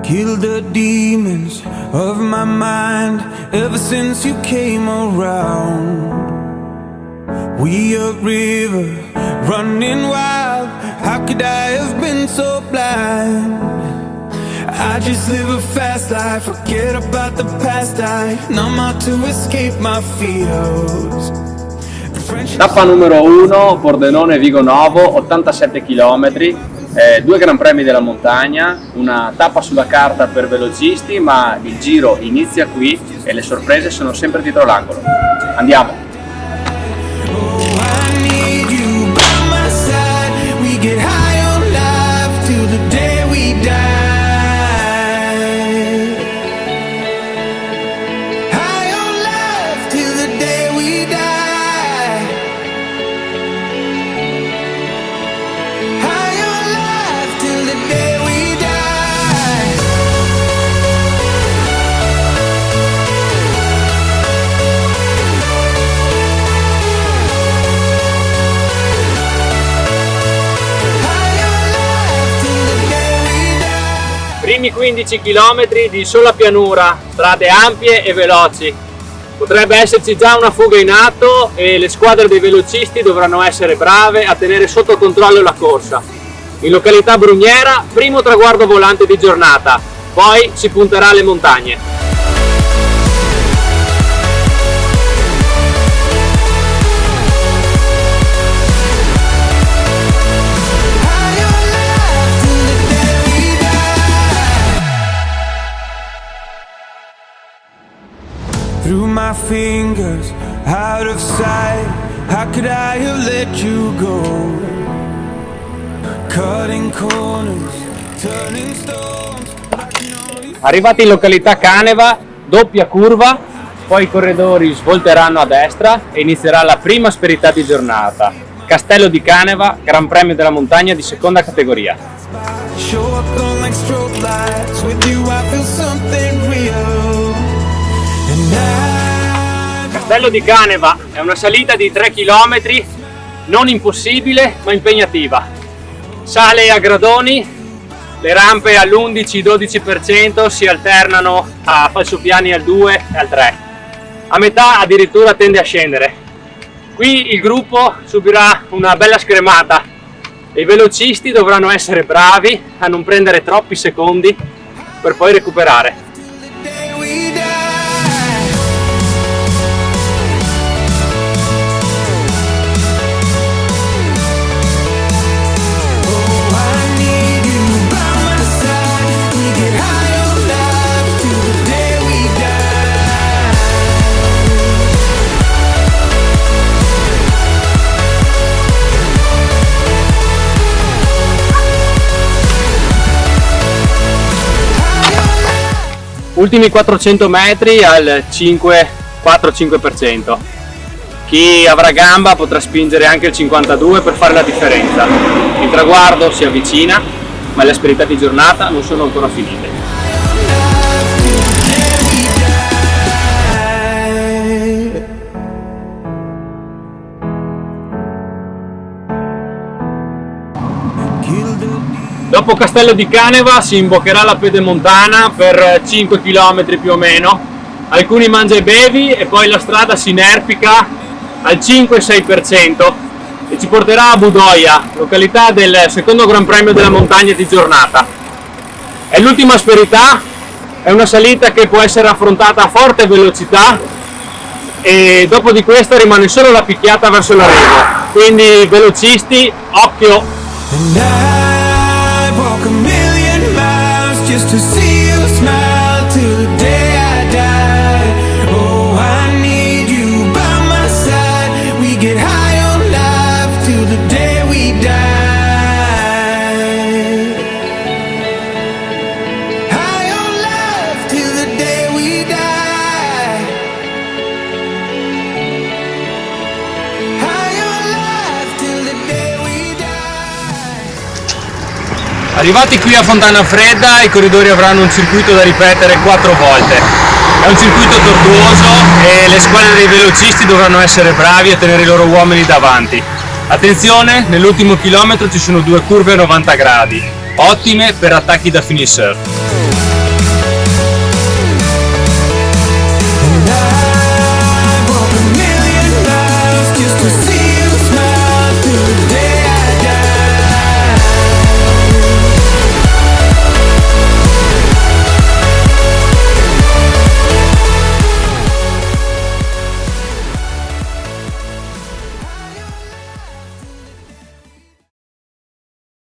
Kill the demons of my mind ever since you came around. We a river running wild. How could I have been so blind? I just live a fast life, forget about the past. I numb out to escape my fears. Tappa numero 1, Pordenone Vigo Novo, 87 km, 2 Gran Premi della montagna, una tappa sulla carta per velocisti, ma il giro inizia qui e le sorprese sono sempre dietro l'angolo. Andiamo! Primi 15 km di sola pianura, strade ampie e veloci. Potrebbe esserci già una fuga in atto e le squadre dei velocisti dovranno essere brave a tenere sotto controllo la corsa. In località Brugnera, primo traguardo volante di giornata, poi si punterà alle montagne. Through my fingers, out of sight. How could I have let you go? Cutting corners, turning stones. Arrivati in località Caneva, doppia curva, poi i corridori svolteranno a destra e inizierà la prima asperità di giornata. Castello di Caneva, Gran Premio della montagna di seconda categoria. Show up on like strobe lights. With you I feel something real. Castello di Caneva è una salita di 3 km, non impossibile ma impegnativa. Sale a gradoni, le rampe all'11-12% si alternano a falsopiani al 2 e al 3. A metà addirittura tende a scendere. Qui il gruppo subirà una bella scremata e i velocisti dovranno essere bravi a non prendere troppi secondi per poi recuperare. Ultimi 400 metri al 4-5%. Chi avrà gamba potrà spingere anche il 52 per fare la differenza. Il traguardo si avvicina, ma le asperità di giornata non sono ancora finite. Dopo Castello di Caneva si imboccherà la pedemontana per 5 km più o meno, alcuni mangia e bevi e poi la strada si inerpica al 5-6% e ci porterà a Budoia, località del secondo Gran Premio della montagna di giornata. È l'ultima asperità, è una salita che può essere affrontata a forte velocità e dopo di questa rimane solo la picchiata verso l'arrivo, quindi velocisti, occhio! Just to see you smile till the day I die. Oh, I need you by my side. We get high on life till the day we die. High on life till the day we die. High on life till the day we die. Arrivati qui a Fontana Fredda, i corridori avranno un circuito da ripetere 4 volte. È un circuito tortuoso e le squadre dei velocisti dovranno essere bravi a tenere i loro uomini davanti. Attenzione, nell'ultimo chilometro ci sono 2 curve a 90 gradi, ottime per attacchi da finisher.